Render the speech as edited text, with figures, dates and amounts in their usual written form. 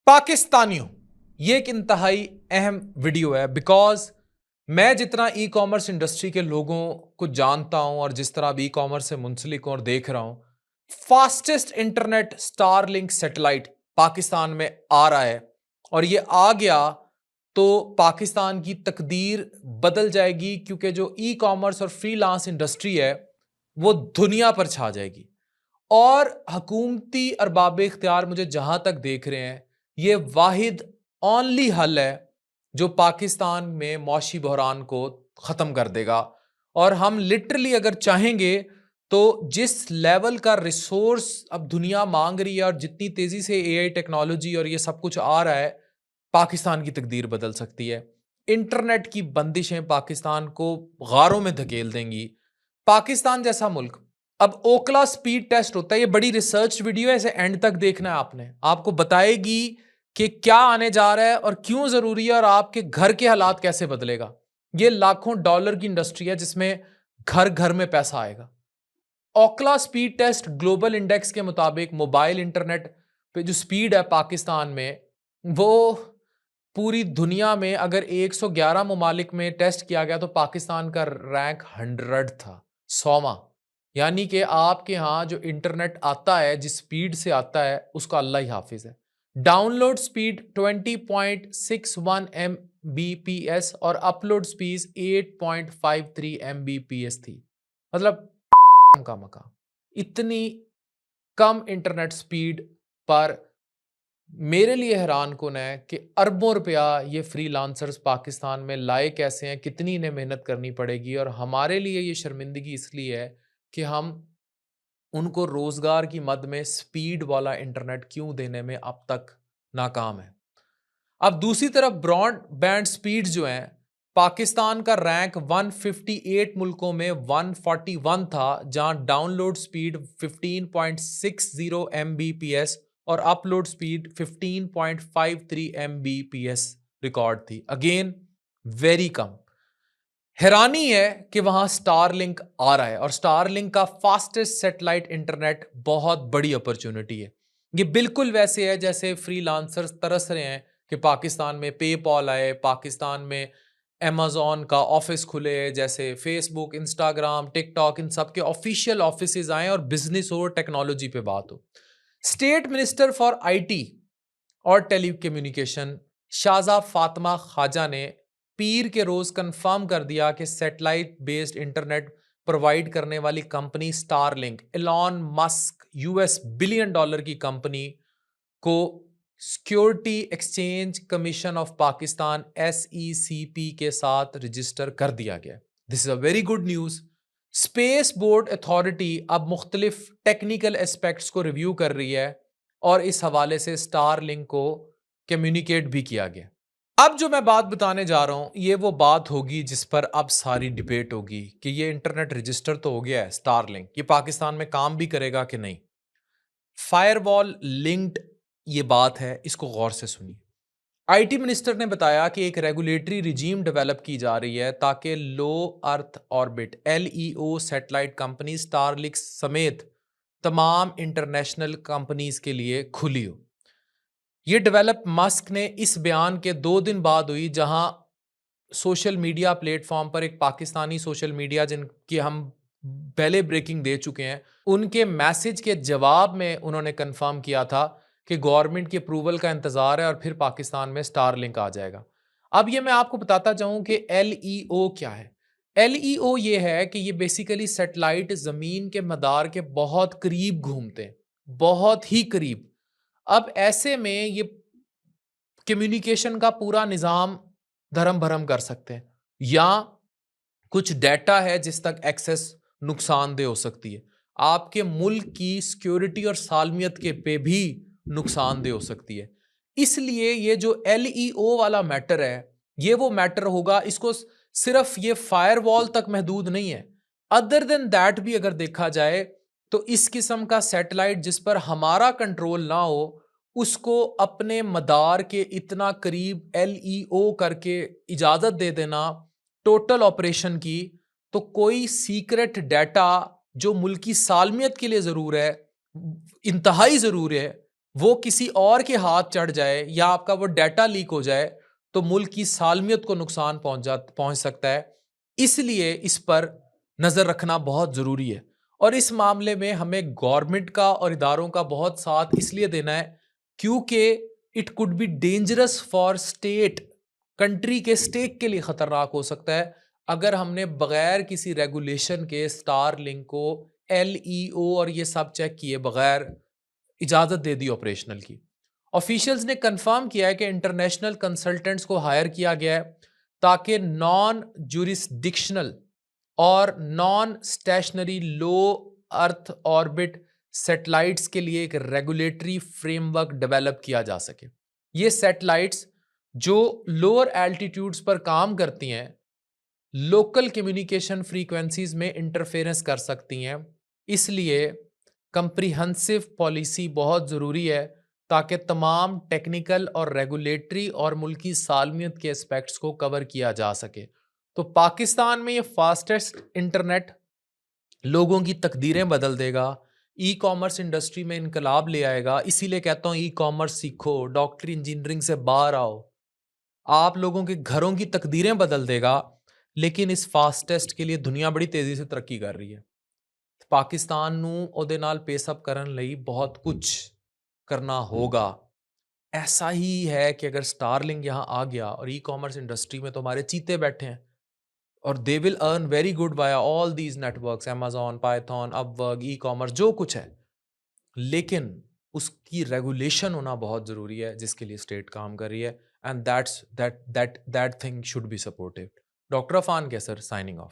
पाकिस्तानियों, ये एक इंतहाई अहम वीडियो है बिकॉज मैं जितना ई कॉमर्स इंडस्ट्री के लोगों को जानता हूं और जिस तरह अब ई कॉमर्स से मुंसलिक हूं और देख रहा हूं, fastest internet Starlink satellite Pakistan में आ रहा है और ये आ गया तो पाकिस्तान की तकदीर बदल जाएगी क्योंकि जो ई कॉमर्स और फ्रीलांस इंडस्ट्री है वो दुनिया पर छा जाएगी। और हकूमती अरबाब इख्तियार मुझे जहां तक देख रहे हैं, ये वाहिद ओनली हल है जो पाकिस्तान में मौशी बहरान को ख़त्म कर देगा। और हम लिटरली अगर चाहेंगे तो जिस लेवल का रिसोर्स अब दुनिया मांग रही है और जितनी तेज़ी से एआई टेक्नोलॉजी और ये सब कुछ आ रहा है, पाकिस्तान की तकदीर बदल सकती है। इंटरनेट की बंदिशें पाकिस्तान को गारों में धकेल देंगी। पाकिस्तान जैसा मुल्क, अब ओकला स्पीड टेस्ट होता है, ये बड़ी रिसर्च वीडियो है, इसे एंड तक देखना है आपने, आपको बताएगी कि क्या आने जा रहा है और क्यों जरूरी है और आपके घर के हालात कैसे बदलेगा। ये लाखों डॉलर की इंडस्ट्री है जिसमें घर घर में पैसा आएगा। ओकला स्पीड टेस्ट ग्लोबल इंडेक्स के मुताबिक मोबाइल इंटरनेट पे जो स्पीड है पाकिस्तान में, वो पूरी दुनिया में अगर 111 ममालिक में टेस्ट किया गया तो पाकिस्तान का रैंक 100 था, 100वां। यानी कि आपके यहाँ जो इंटरनेट आता है, जिस स्पीड से आता है, उसका अल्लाह ही हाफिज है। डाउनलोड स्पीड 20.61 Mbps और अपलोड स्पीड 8.53 Mbps थी। मतलब का मकाम, इतनी कम इंटरनेट स्पीड पर मेरे लिए हैरान कुन है कि अरबों रुपया ये फ्रीलांसर्स पाकिस्तान में लाए कैसे हैं, कितनी इन्हें मेहनत करनी पड़ेगी। और हमारे लिए ये शर्मिंदगी इसलिए है कि हम उनको रोजगार की मद में स्पीड वाला इंटरनेट क्यों देने में अब तक नाकाम है। अब दूसरी तरफ ब्रॉडबैंड स्पीड जो है, पाकिस्तान का रैंक 158 मुल्कों में 141 था, जहां डाउनलोड स्पीड 15.60 Mbps और अपलोड स्पीड 15.53 Mbps रिकॉर्ड थी। अगेन वेरी कम। हैरानी है कि वहां स्टारलिंक आ रहा है और स्टारलिंक का फास्टेस्ट सैटेलाइट इंटरनेट बहुत बड़ी अपॉर्चुनिटी है। ये बिल्कुल वैसे है जैसे फ्रीलांसर्स तरस रहे हैं कि पाकिस्तान में पेपॉल आए, पाकिस्तान में अमेजोन का ऑफिस खुले, जैसे फेसबुक, इंस्टाग्राम, टिकटॉक, इन सब के ऑफिशियल ऑफिसेज आए और बिजनेस हो, टेक्नोलॉजी पे बात हो। स्टेट मिनिस्टर फॉर आईटी और टेलीकम्युनिकेशन शाहजा फातिमा ख्वाजा ने पीर के रोज कंफर्म कर दिया कि सैटेलाइट बेस्ड इंटरनेट प्रोवाइड करने वाली company Starlink, Elon Musk US billion dollar की कंपनी को security exchange commission of Pakistan SECP के साथ रजिस्टर कर दिया गया। This is a very good news. Space board authority अब मुख्तलिफ टेक्निकल एस्पेक्ट्स को रिव्यू कर रही है और इस हवाले से स्टारलिंक को कम्युनिकेट भी किया गया। अब जो मैं बात बताने जा रहा हूं, ये वो बात होगी जिस पर अब सारी डिबेट होगी कि ये इंटरनेट रजिस्टर तो हो गया है स्टारलिंक, ये पाकिस्तान में काम भी करेगा कि नहीं। फायरवॉल लिंक्ड ये बात है, इसको गौर से सुनिए। आईटी मिनिस्टर ने बताया कि एक रेगुलेटरी रिजीम डेवलप की जा रही है ताकि low earth orbit LEO satellite company Starlink समेत तमाम इंटरनेशनल कंपनीज के लिए खुली हो। ये डेवलप मस्क ने इस बयान के 2 दिन बाद हुई, जहां सोशल मीडिया प्लेटफॉर्म पर एक पाकिस्तानी सोशल मीडिया जिनकी हम पहले ब्रेकिंग दे चुके हैं, उनके मैसेज के जवाब में उन्होंने कंफर्म किया था कि गवर्नमेंट की अप्रूवल का इंतजार है और फिर पाकिस्तान में स्टारलिंक आ जाएगा। अब ये मैं आपको बताता चाहूं कि LEO क्या है। LEO ये है कि ये बेसिकली सैटेलाइट जमीन के मदार के बहुत करीब घूमते हैं, बहुत ही करीब। अब ऐसे में ये कम्युनिकेशन का पूरा निज़ाम धर्म भरम कर सकते हैं, या कुछ डेटा है जिस तक एक्सेस नुकसानदेह हो सकती है, आपके मुल्क की सिक्योरिटी और सालमियत के पे भी नुकसानदेह हो सकती है। इसलिए ये जो LEO वाला मैटर है, ये वो मैटर होगा, इसको सिर्फ ये फायरवॉल तक महदूद नहीं है, अदर देन दैट भी अगर देखा जाए तो इस किस्म का सैटेलाइट जिस पर हमारा कंट्रोल ना हो, उसको अपने मदार के इतना करीब LEO करके इजाजत दे देना टोटल ऑपरेशन की, तो कोई सीक्रेट डाटा जो मुल्क की सालमियत के लिए जरूर है, इंतहाई जरूर है, वो किसी और के हाथ चढ़ जाए या आपका वो डाटा लीक हो जाए तो मुल्क की सालमियत को नुकसान पहुंच सकता है। इसलिए इस पर नज़र रखना बहुत ज़रूरी है और इस मामले में हमें गवर्नमेंट का और इदारों का बहुत साथ इसलिए देना है क्योंकि it could be dangerous for state, country के स्टेक के लिए ख़तरनाक हो सकता है अगर हमने बगैर किसी रेगुलेशन के स्टार लिंक को LEO और ये सब चेक किए बगैर इजाज़त दे दी ऑपरेशनल की। ऑफिशियल्स ने कंफर्म किया है कि इंटरनेशनल कंसल्टेंट्स को हायर किया गया है ताकि नॉन जुरिस्डिक्शनल और नॉन स्टेशनरी लो अर्थ ऑर्बिट सैटेलाइट्स के लिए एक रेगुलेटरी फ्रेमवर्क डेवलप किया जा सके। ये सैटेलाइट्स जो लोअर एल्टीट्यूड्स पर काम करती हैं लोकल कम्युनिकेशन फ्रीक्वेंसीज में इंटरफेरेंस कर सकती हैं, इसलिए कंप्रिहेंसिव पॉलिसी बहुत ज़रूरी है ताकि तमाम टेक्निकल और रेगुलेटरी और मुल्की सालमियत के एस्पेक्ट्स को कवर किया जा सके। तो पाकिस्तान में ये फास्टेस्ट इंटरनेट लोगों की तकदीरें बदल देगा, ई कॉमर्स इंडस्ट्री में इनकलाब ले आएगा। इसीलिए कहता हूँ ई कॉमर्स सीखो, डॉक्टरी इंजीनियरिंग से बाहर आओ, आप लोगों के घरों की तकदीरें बदल देगा। लेकिन इस फास्टेस्ट के लिए दुनिया बड़ी तेज़ी से तरक्की कर रही है। पाकिस्तान ਨੂੰ ਉਹਦੇ ਨਾਲ पेसअप ਕਰਨ ਲਈ बहुत कुछ करना होगा। ऐसा ही है कि अगर स्टारलिंक यहाँ आ गया और ई कॉमर्स इंडस्ट्री में तो हमारे चीते बैठे हैं और they will earn very good via all these networks, Amazon, Python, Upwork, e commerce जो कुछ है। लेकिन उसकी रेगुलेशन होना बहुत ज़रूरी है जिसके लिए स्टेट काम कर रही है and that thing should be supported. Doctor Afan Qaiser signing of.